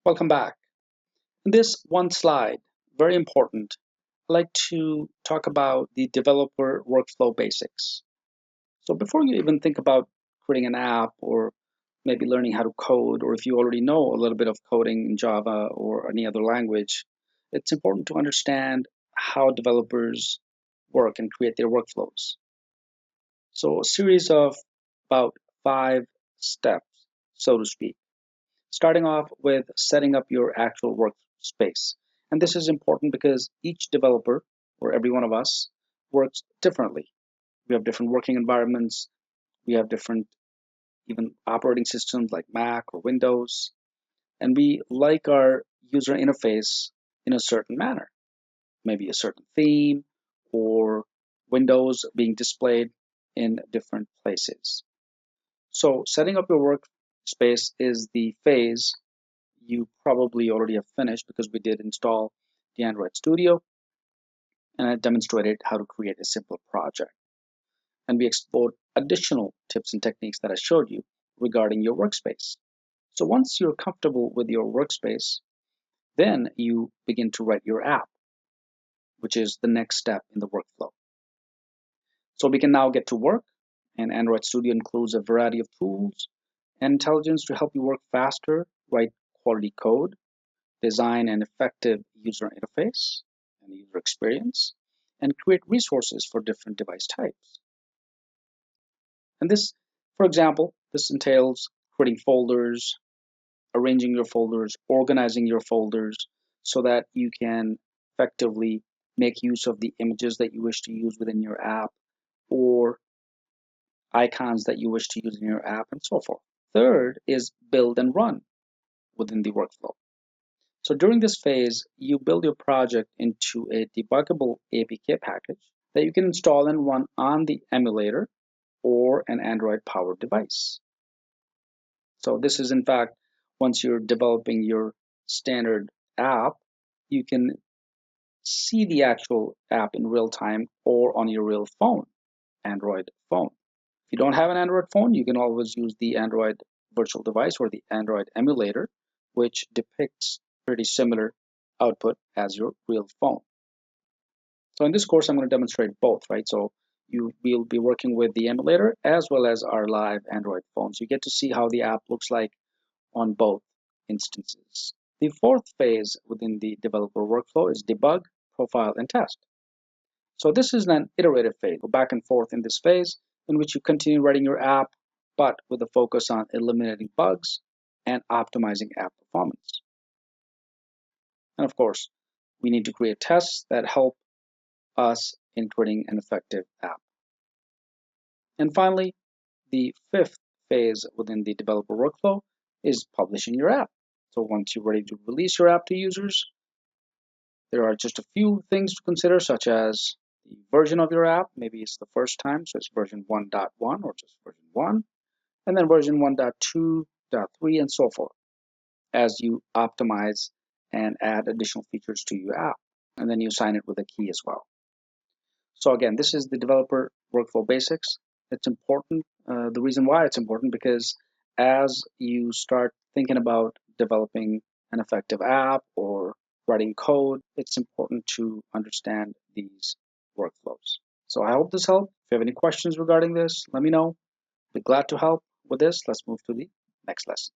Welcome back. In this one slide, very important, I'd like to talk about the developer workflow basics. So before you even think about creating an app or maybe learning how to code, or if you already know a little bit of coding in Java or any other language, it's important to understand how developers work and create their workflows. So a series of about 5 steps, so to speak, starting off with setting up your actual workspace. And this is important because each developer, or every one of us, works differently. We have different working environments. We have different even operating systems like Mac or Windows. And we like our user interface in a certain manner, maybe a certain theme or windows being displayed in different places. So setting up your workspace is the phase you probably already have finished because we did install the Android Studio and I demonstrated how to create a simple project. And we explored additional tips and techniques that I showed you regarding your workspace. So once you're comfortable with your workspace, then you begin to write your app, which is the next step in the workflow. So we can now get to work, and Android Studio includes a variety of tools and intelligence to help you work faster, write quality code, design an effective user interface and user experience, and create resources for different device types. And this, for example, this entails creating folders, arranging your folders, organizing your folders so that you can effectively make use of the images that you wish to use within your app or icons that you wish to use in your app and so forth. Third is build and run within the workflow. So during this phase, you build your project into a debuggable APK package that you can install and run on the emulator or an Android-powered device. So this is, in fact, once you're developing your standard app, you can see the actual app in real time or on your real phone, Android phone. If you don't have an Android phone, you can always use the Android virtual device or the Android emulator, which depicts pretty similar output as your real phone. So in this course, I'm going to demonstrate both, right? So you will be working with the emulator as well as our live Android phone. So you get to see how the app looks like on both instances. The fourth phase within the developer workflow is debug, profile, and test. So this is an iterative phase. Go back and forth in this phase in which you continue writing your app, but with a focus on eliminating bugs and optimizing app performance. And of course, we need to create tests that help us in creating an effective app. And finally, the fifth phase within the developer workflow is publishing your app. So once you're ready to release your app to users, there are just a few things to consider, such as the version of your app. Maybe it's the first time, so it's version 1.1 or just version 1, and then version 1.2.3 and so forth, as you optimize and add additional features to your app. And then you sign it with a key as well. So again, this is the developer workflow basics. It's important. The reason why it's important because as you start thinking about developing an effective app or writing code, it's important to understand these workflows. So I hope this helped. If you have any questions regarding this, let me know. Be glad to help with this. Let's move to the next lesson.